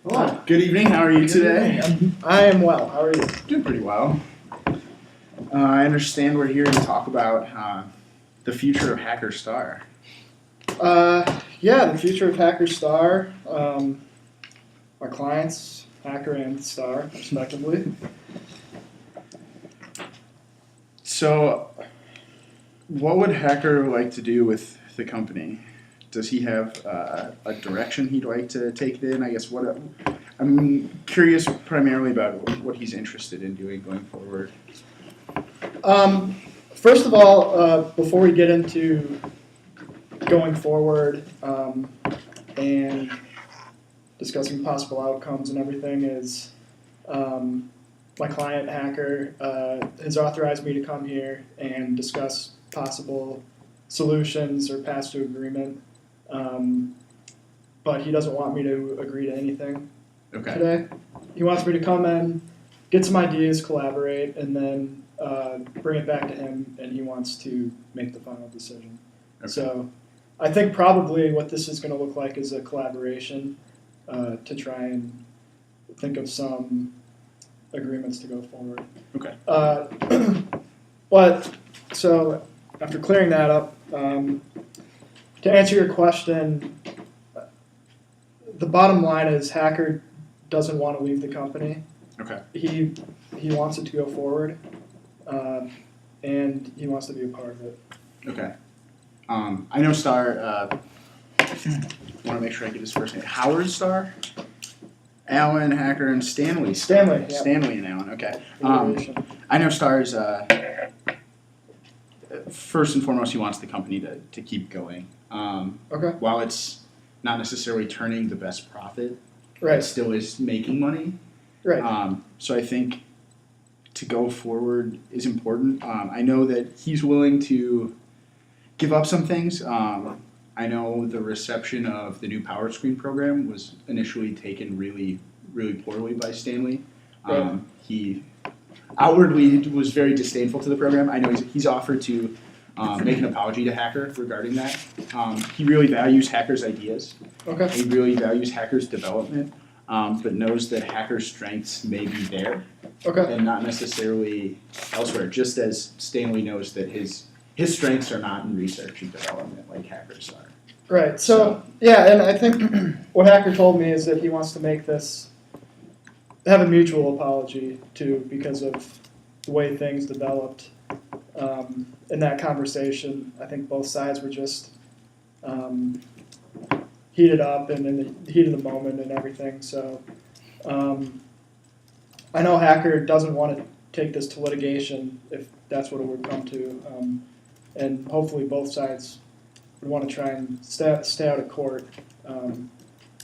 Hello. Good evening. How are you today? I am well. How are you? Doing pretty well. I understand we're here to talk about the future of Hacker Star. Yeah, the future of Hacker Star. Our clients, Hacker and Star, respectively. So, what would Hacker like to do with the company? Does he have a direction he'd like to take it in? I guess I'm curious primarily about what he's interested in doing going forward. First of all, before we get into going forward and discussing possible outcomes and everything, is my client Hacker has authorized me to come here and discuss possible solutions or paths to agreement. But he doesn't want me to agree to anything today. He wants me to come in, get some ideas, collaborate, and then bring it back to him, and he wants to make the final decision. Okay. So I think probably what this is going to look like is a collaboration to try and think of some agreements to go forward. Okay. But so after clearing that up, to answer your question, the bottom line is Hacker doesn't want to leave the company. Okay. He wants it to go forward, and he wants to be a part of it. Okay. I know Star. I want to make sure I get his first name. Howard Star, Alan, Hacker, and Stanley. Stanley. Yeah. Stanley and Alan. Okay. I know Star's. First and foremost, he wants the company to keep going. Okay. While it's not necessarily turning the best profit, Right. it still is making money. Right. So I think to go forward is important. I know that he's willing to give up some things. I know the reception of the new PowerScreen program was initially taken really, really poorly by Stanley. Right. He outwardly was very disdainful to the program. I know he's offered to make an apology to Hacker regarding that. He really values Hacker's ideas. Okay. He really values Hacker's development, but knows that Hacker's strengths may be there Okay. and not necessarily elsewhere, just as Stanley knows that his strengths are not in research and development like Hacker's are. Right. So yeah, and I think what Hacker told me is that he wants to make this have a mutual apology too, because of the way things developed in that conversation. I think both sides were just heated up and in the heat of the moment and everything. So I know Hacker doesn't want to take this to litigation if that's what it would come to, and hopefully both sides would want to try and stay out of court.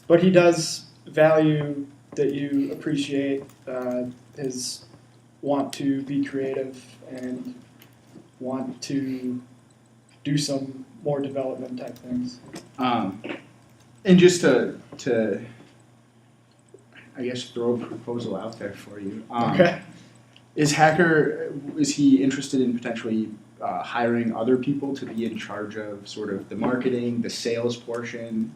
But he does value that you appreciate his want to be creative and want to do some more development type things. And just to I guess throw a proposal out there for you. Okay. Is he interested in potentially hiring other people to be in charge of sort of the marketing, the sales portion?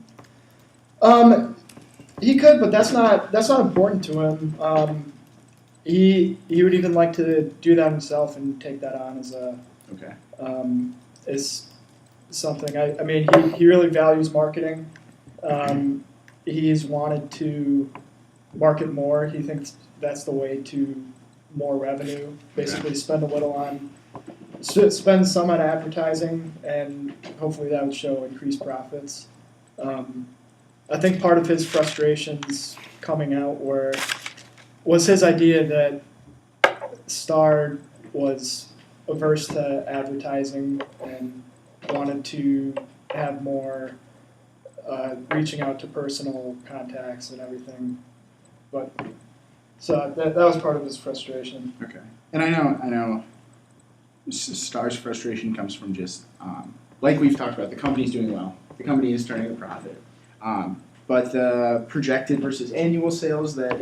He could, but that's not important to him. He would even like to do that himself and take that on as a Okay. as something. I mean, he really values marketing. He's wanted to market more. He thinks that's the way to more revenue. Basically, spend some on advertising, and hopefully that would show increased profits. I think part of his frustrations coming out was his idea that Star was averse to advertising and wanted to have more reaching out to personal contacts and everything. But so that was part of his frustration. Okay. And I know Star's frustration comes from just like we've talked about, the company's doing well. The company is turning a profit. But the projected versus annual sales that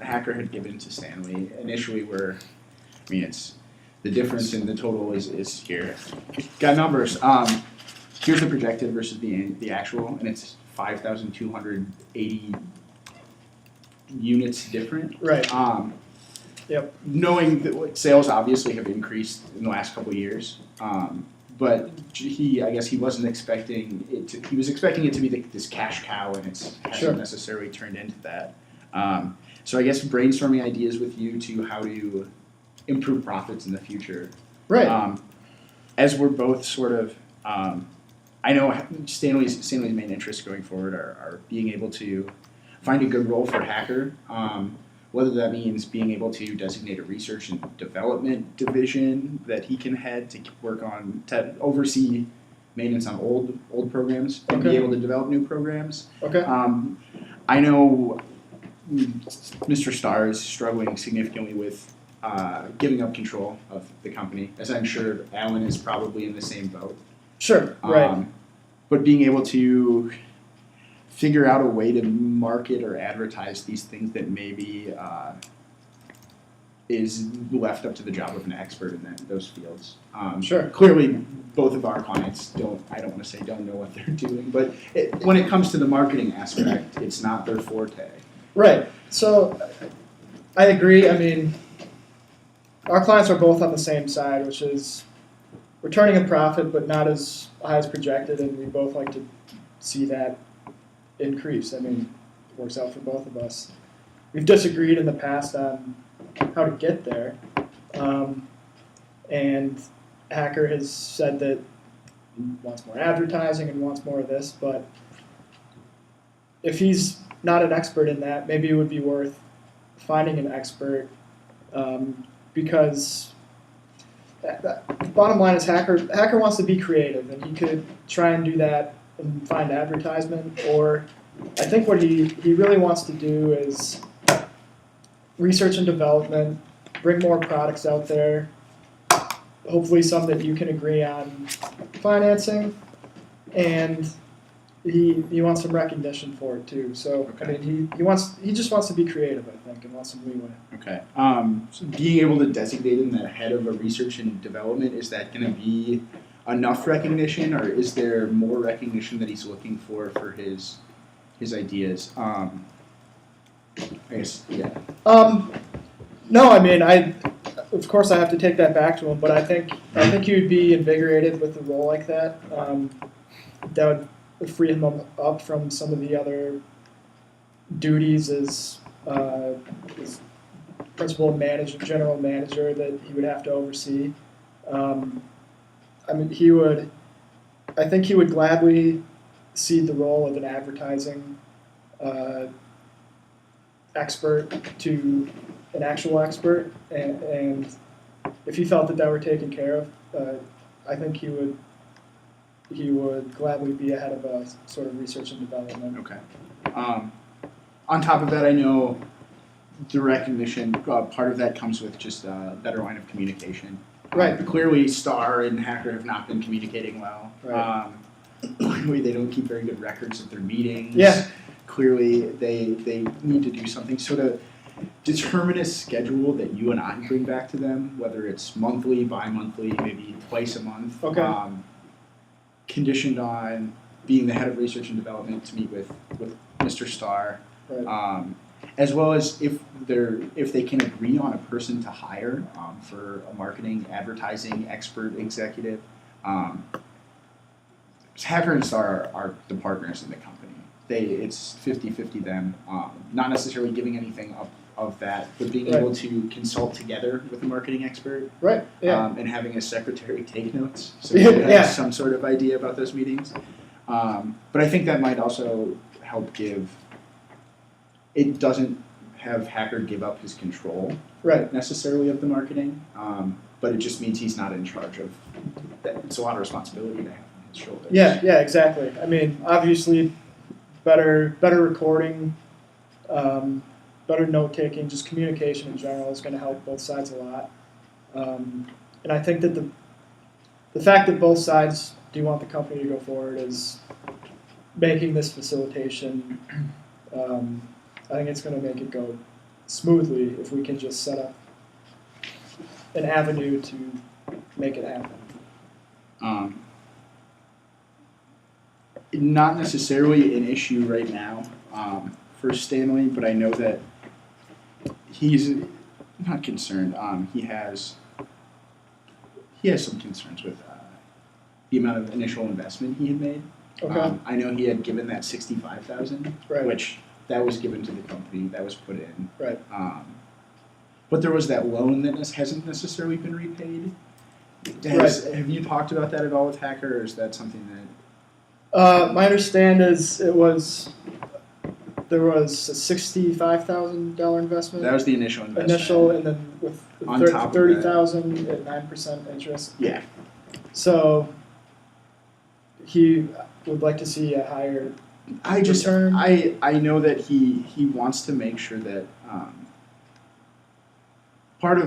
Hacker had given to Stanley initially were, I mean, it's the difference in the total is here. Got numbers. Here's the projected versus the actual, and it's 5,280 units different. Right. Yep. Knowing that like, sales obviously have increased in the last couple of years, but I guess he wasn't expecting it to. He was expecting it to be this cash cow, and it hasn't Sure. necessarily turned into that. So I guess brainstorming ideas with you to how to improve profits in the future. Right. As we're both sort of, I know Stanley's main interests going forward are being able to find a good role for Hacker. Whether that means being able to designate a research and development division that he can head to work on, to oversee maintenance on old programs and be Okay. able to develop new programs. Okay. I know Mr. Starr is struggling significantly with giving up control of the company, as I'm sure Alan is probably in the same boat. Sure. Right. But being able to figure out a way to market or advertise these things that maybe is left up to the job of an expert in those fields. Sure. Clearly, both of our clients I don't want to say don't know what they're doing, but when it comes to the marketing aspect, it's not their forte. Right. So I agree. I mean, our clients are both on the same side, which is we're turning a profit, but not as high as projected, and we both like to see that increase. I mean, it works out for both of us. We've disagreed in the past on how to get there, and Hacker has said that he wants more advertising and wants more of this, but if he's not an expert in that, maybe it would be worth finding an expert, because the bottom line is Hacker wants to be creative, and he could try and do that and find advertisement, or I think what he really wants to do is research and development, bring more products out there, hopefully some that you can agree on financing, and he wants some recognition for it too. So Okay. I mean he just wants to be creative, I think, and wants some leeway. Okay. So being able to designate him the head of a research and development, is that going to be enough recognition, or is there more recognition that he's looking for his ideas? I guess, yeah. No, I mean of course I have to take that back to him, but I think he would be invigorated with a role like that. That would free him up from some of the other duties as principal manager, general manager that he would have to oversee. I mean, I think he would gladly cede the role of an advertising expert to an actual expert, and if he felt that were taken care of, I think he would gladly be ahead of a sort of research and development. Okay. On top of that, I know the recognition, part of that comes with just a better line of communication. Right. Clearly, Starr and Hacker have not been communicating well. Right. Clearly, they don't keep very good records of their meetings. Yeah. Clearly, they need to do something. So to determine a schedule that you and I bring back to them, whether it's monthly, bi-monthly, maybe twice a month, Okay. Conditioned on being the head of research and development to meet with Mr. Starr, Right. as well as if they can agree on a person to hire for a marketing, advertising expert executive. Hacker and Starr are the partners in the company. It's 50-50 them, not necessarily giving anything up of that, but being able to consult together with a marketing expert. Right. Yeah. And having a secretary take notes so you have Yeah. some sort of idea about those meetings. But I think that might also help it doesn't have Hacker give up his control Right. necessarily of the marketing, but it just means he's not in charge of that. It's a lot of responsibility to have on his shoulders. Yeah. Yeah. Exactly. I mean, obviously, better recording, better note taking, just communication in general is going to help both sides a lot. And I think that the fact that both sides do want the company to go forward is making this facilitation. I think it's going to make it go smoothly if we can just set up an avenue to make it happen. Not necessarily an issue right now for Stanley, but I know that he's not concerned. He has some concerns with the amount of initial investment he had made. Okay. I know he had given that $65,000, Right. which that was given to the company, that was put in. Right. But there was that loan that hasn't necessarily been repaid. Have you talked about that at all with Hacker, or is that something that? My understanding is there was a $65,000 investment. That was the initial investment. And then with On top of that. 30,000 at 9% interest. Yeah. So he would like to see a higher return. I know that he wants to make sure that part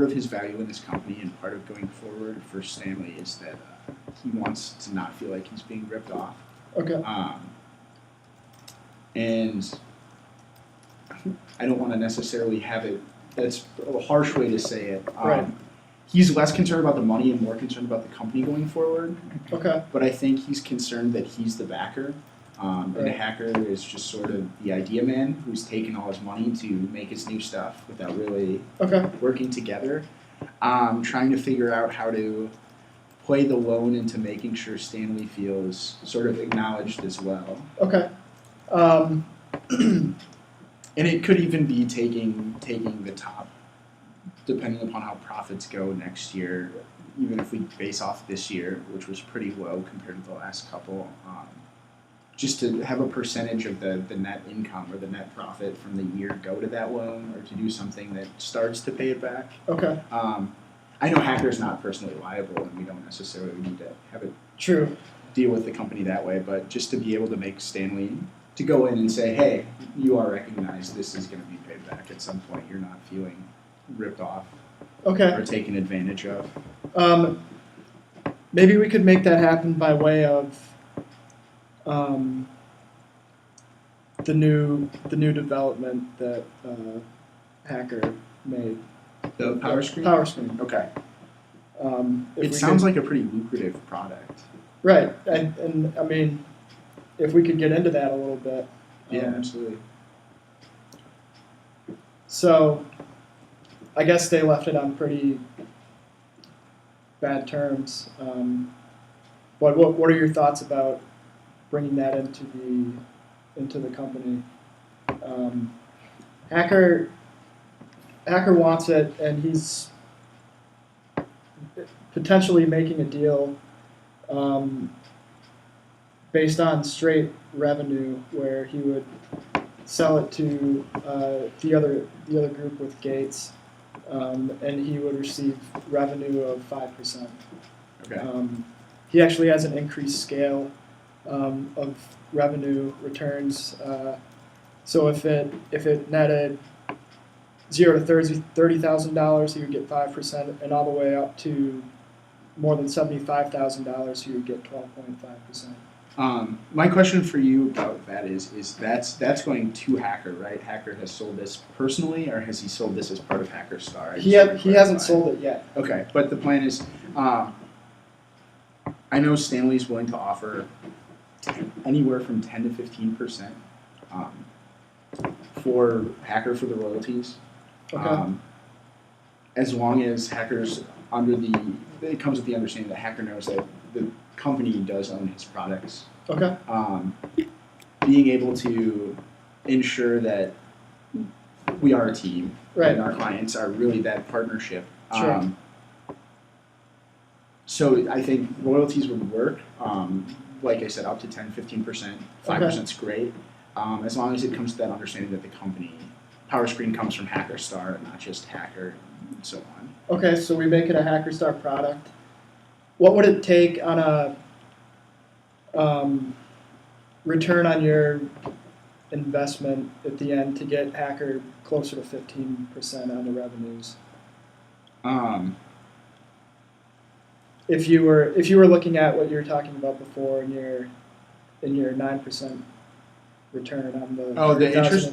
of his value in this company and part of going forward for Stanley is that he wants to not feel like he's being ripped off. Okay. And I don't want to necessarily have it. That's a harsh way to say it. Right. He's less concerned about the money and more concerned about the company going forward. Okay. But I think he's concerned that he's the backer. And Right. Hacker is just sort of the idea man who's taken all his money to make his new stuff without really Okay. working together. Trying to figure out how to play the loan into making sure Stanley feels sort of acknowledged as well. Okay. And it could even be taking the top, depending upon how profits go next year. Even if we base off this year, which was pretty low compared to the last couple, just to have a percentage of the net income or the net profit from the year go to that loan, or to do something that starts to pay it back. Okay. I know Hacker's not personally liable, and we don't necessarily need to have it True. deal with the company that way, but just to be able to make Stanley to go in and say, hey, you are recognized, this is going to be paid back at some point, you're not feeling ripped off Okay. or taken advantage of. Maybe we could make that happen by way of the new development that Hacker made. The PowerScreen? PowerScreen. Okay. If It we sounds could- like a pretty lucrative product. right, and I mean, if we could get into that a little bit. Yeah, absolutely. So, I guess they left it on pretty bad terms. But what are your thoughts about bringing that into the company? Hacker wants it, and he's potentially making a deal based on straight revenue, where he would sell it to the other group with Gates, and he would receive revenue of 5%. Okay. He actually has an increased scale of revenue returns. So if it netted $0 to $30,000, he would get 5%, and all the way up to more than $75,000, he would get 12.5%. My question for you about that is that's going to Hacker, right? Hacker has sold this personally, or has he sold this as part of Hacker Star? He hasn't sold it yet. Okay, but the plan is, I know Stanley's willing to offer anywhere from 10 to 15% for Hacker for the royalties. Okay. As long as Hacker's it comes with the understanding that Hacker knows that the company does own his products. Okay. Being able to ensure that we are a team, Right. and our clients are really that partnership. Sure. So I think royalties would work. Like I said, up to 10, 15%. 5% is great. As long as it comes to that understanding that the company, PowerScreen, comes from Hacker Star and not just Hacker, and so on. Okay, so we make it a HackerStar product. What would it take on a return on your investment at the end to get Hacker closer to 15% on the revenues? If you were looking at what you were talking about before in your 9% return on the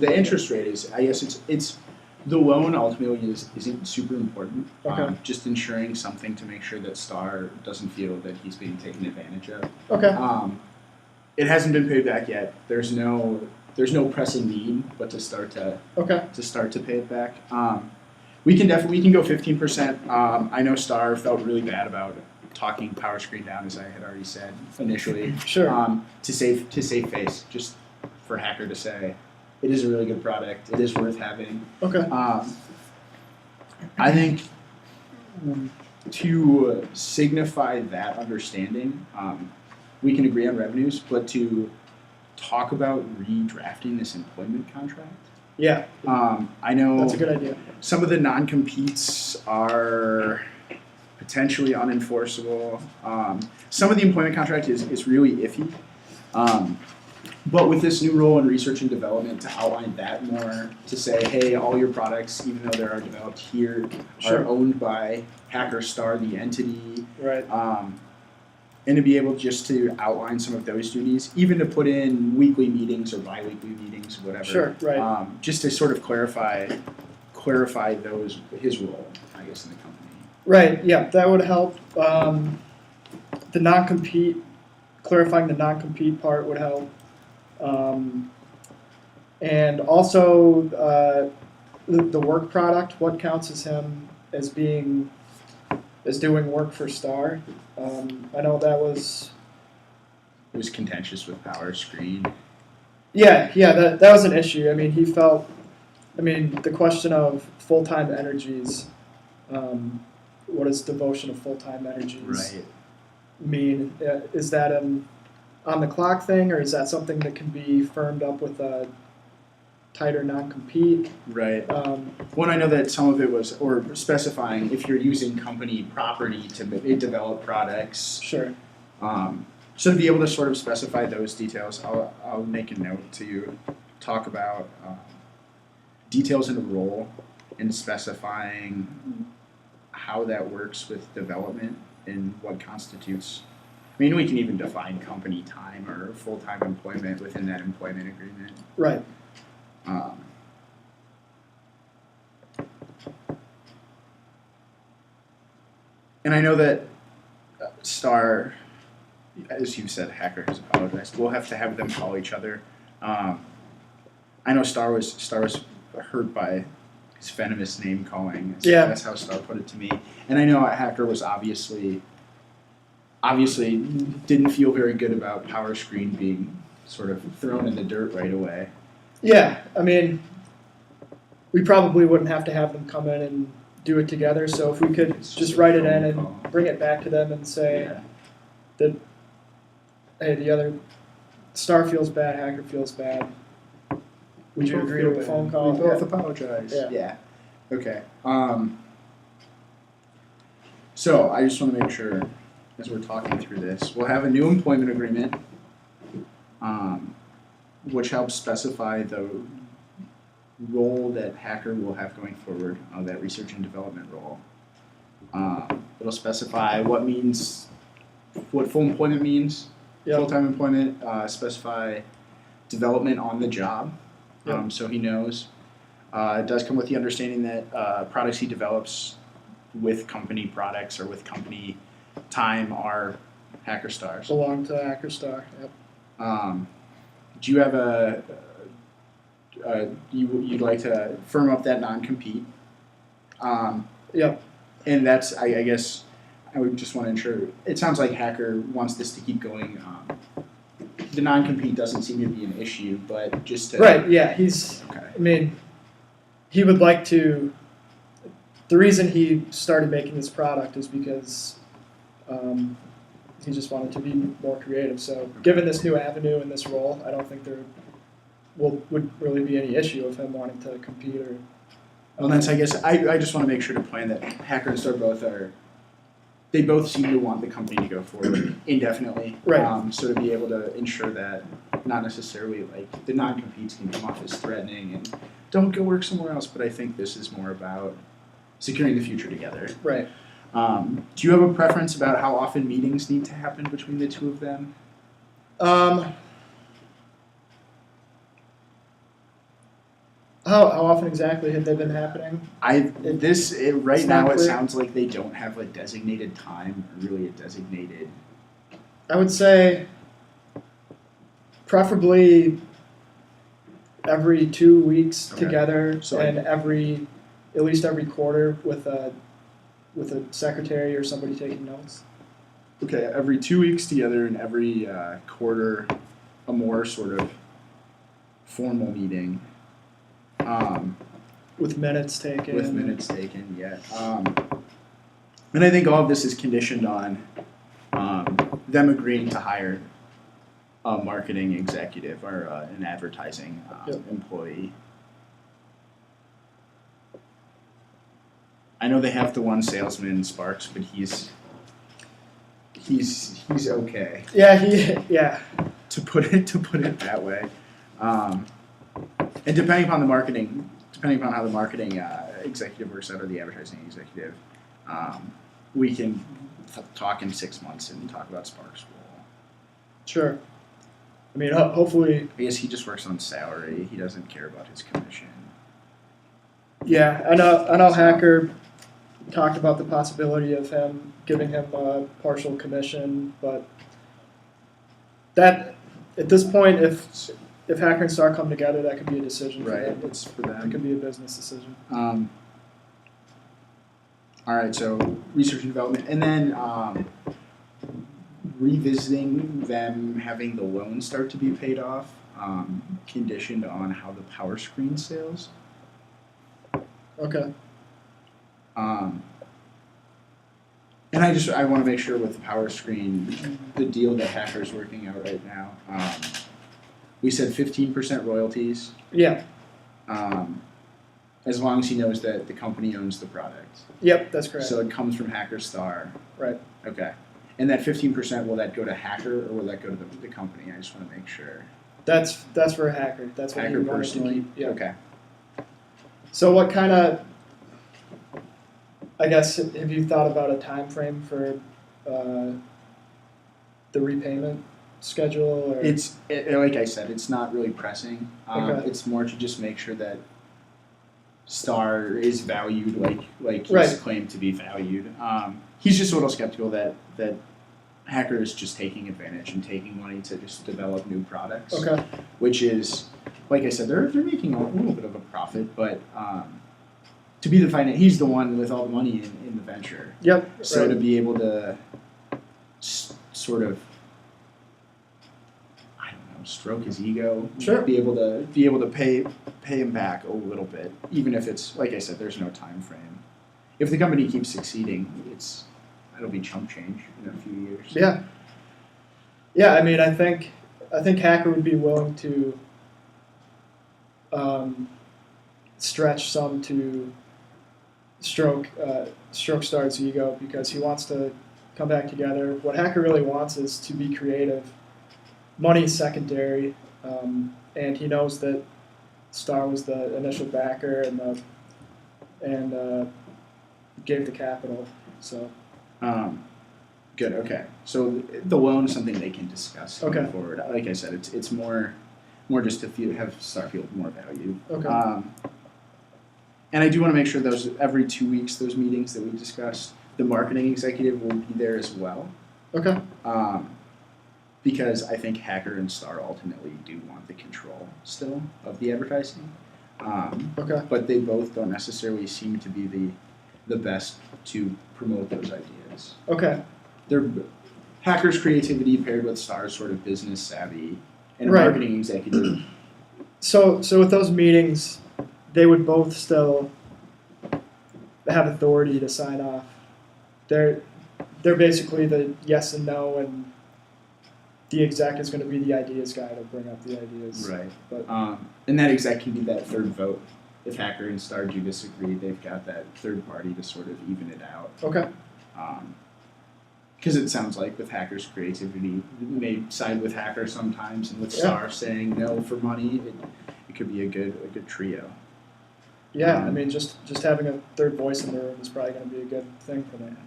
The interest rate is, I guess it's the loan ultimately isn't super important. Okay. Just ensuring something to make sure that Star doesn't feel that he's being taken advantage of. Okay. It hasn't been paid back yet. There's no there's no pressing need, but to start to Okay. pay it back. We can go 15%. I know Star felt really bad about talking PowerScreen down, as I had already said initially. Sure. To save face, just for Hacker to say, it is a really good product. It is worth having. Okay. I think to signify that understanding, we can agree on revenues, but to talk about redrafting this employment contract. Yeah. I know That's a good idea. some of the non-competes are potentially unenforceable. Some of the employment contract is really iffy. But with this new role in research and development, to outline that more, to say, hey, all your products, even though they are developed here, Sure. are owned by Hacker Star, the entity. Right. And to be able just to outline some of those duties, even to put in weekly meetings or bi-weekly meetings, whatever. Sure. Right. Just to sort of clarify his role, I guess, in the company. Right. Yeah, that would help. The non-compete, clarifying the non-compete part would help. And also the work product. What counts as him as doing work for Star? I know that was. It was contentious with PowerScreen. Yeah, that was an issue. I mean, he felt. I mean, the question of full-time energies. What does devotion of full-time energies mean? Is that an on-the-clock thing, or is that something that can be firmed up with a tighter non-compete? Right. One, I know that some of it was, or specifying if you're using company property to develop products. Sure. So to be able to sort of specify those details, I'll make a note to talk about details in the role and specifying how that works with development and what constitutes. I mean, we can even define company time or full-time employment within that employment agreement. Right. And I know that Star, as you said, Hacker has apologized. We'll have to have them call each other. I know Star was hurt by his venomous name calling. Yeah. That's how Star put it to me. And I know Hacker was obviously didn't feel very good about PowerScreen being sort of thrown in the dirt right away. Yeah, I mean, we probably wouldn't have to have them come in and do it together. So if we could It's just just a write it phone in call. and bring it back to them and say Yeah. that, hey, the other Star feels bad, Hacker feels bad. Would you both agree feel to a bad. phone call? We both Yeah. apologize. Yeah. Okay. So I just want to make sure, as we're talking through this, we'll have a new employment agreement, which helps specify the role that Hacker will have going forward, that research and development role. It'll specify what full employment means, Yep. full-time employment, specify development on the job, Yep. so he knows. It does come with the understanding that products he develops with company products or with company time are Hacker Stars. Belong to Hacker Star. Yep. Do you have you'd like to firm up that non-compete? Yep. And that's, I guess, I would just want to ensure, it sounds like Hacker wants this to keep going. The non-compete doesn't seem to be an issue, but just to... Right, yeah, Okay. I mean, he would like to, the reason he started making this product is because he just wanted to be more creative. So given this new avenue and this role, I don't think there would really be any issue of him wanting to compete or... Well, that's, I guess, I just want to make sure to plan that Hacker and Star they both seem to want the company to go forward indefinitely. Right. So to be able to ensure that not necessarily like the non-competes can come off as threatening and don't go work somewhere else, but I think this is more about securing the future together. Right. Do you have a preference about how often meetings need to happen between the two of them? How often exactly have they been happening? Right it's now not it clear. sounds like they don't have a designated time, or really a designated. I would say preferably every 2 weeks Okay. together, So and at least every quarter with a secretary or somebody taking notes. Okay, every 2 weeks together and every quarter a more sort of formal meeting With minutes taken. with minutes taken, yeah. And I think all of this is conditioned on them agreeing to hire a marketing executive or an advertising Yep. employee. I know they have the one salesman, Sparks, but he's okay. Yeah. To put it that way. And depending upon how the marketing executive works out or the advertising executive, we can talk in 6 months and talk about Sparks' role. Sure. I mean, hopefully. I guess he just works on salary. He doesn't care about his commission. Yeah, I know. Hacker talked about the possibility of giving him a partial commission, but that at this point, if Hacker and Star come together, that could be a decision for Right, them. it's for It them. could be a business decision. All right, so research and development, and then revisiting them having the loan start to be paid off, conditioned on how the PowerScreen sales. Okay. And I want to make sure with the PowerScreen, the deal that Hacker's working out right now, we said 15% royalties, Yeah. as long as he knows that the company owns the product. Yep, that's correct. So it comes from Hacker Star. Right. Okay. And that 15%, will that go to Hacker or will that go to the company? I just want to make sure. That's for Hacker. That's what Hacker he wanted to personally? keep. Yeah. Okay. So what kind of, I guess, have you thought about a time frame for the repayment schedule? Or? Like I said, it's not really pressing. Okay. It's more to just make sure that Star is valued like he's Right. claimed to be valued. He's just a little skeptical that Hacker is just taking advantage and taking money to just develop new products. Okay. Which is, like I said, they're making a little bit of a profit, but to be the he's the one with all the money in the venture. Yep. So right. to be able to sort of, I don't know, stroke his ego, Sure. be able to pay him back a little bit, even if it's, like I said, there's no time frame. If the company keeps succeeding, it'll be chump change in a few years. Yeah. Yeah, I mean, I think Hacker would be willing to stretch some to stroke Star's ego because he wants to come back together. What Hacker really wants is to be creative. Money is secondary, and he knows that Star was the initial backer and gave the capital. So. Good. Okay. So the loan is something they can discuss going Okay. forward. Like I said, it's more just to have Star feel more valued. Okay. And I do want to make sure every 2 weeks those meetings that we discussed, the marketing executive will be there as well. Okay. Because I think Hacker and Star ultimately do want the control still of the advertising. Okay. But they both don't necessarily seem to be the best to promote those ideas. Okay. They're Hacker's creativity paired with Star's sort of business savvy and Right. marketing executive. So with those meetings, they would both still have authority to sign off. They're basically the yes and no, and the exec is going to be the ideas guy to bring up the ideas. Right. But And that exec can be that third vote. If Hacker and Star do disagree, they've got that third party to sort of even it out. okay. Because it sounds like with Hacker's creativity, they may side with Hacker sometimes, and with Yeah. Star saying no for money, it could be a good trio. Yeah, I mean, just having a third voice in the room is probably going to be a good thing for them.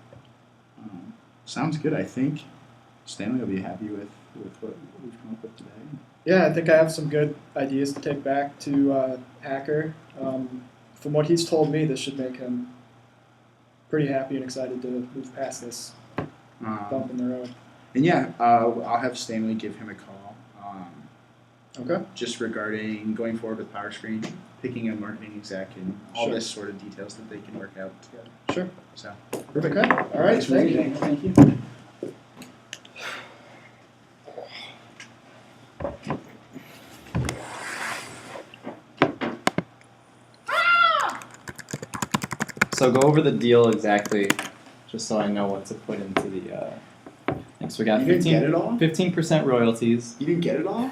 Sounds good. I think Stanley will be happy with what we've come up with today. Yeah, I think I have some good ideas to take back to Hacker. From what he's told me, this should make him pretty happy and excited to move past this bump in the road. And yeah, I'll have Stanley give him a call. Okay. just regarding going forward with PowerScreen, picking a marketing exec, and all Sure. this sort of details that they can work out together. Sure. So, Okay. All right. Thanks for Thank you. meeting. Thank you. So go over the deal exactly, just so I know what to put into the thing. So we got You didn't get it all? 15% royalties. You didn't get it all?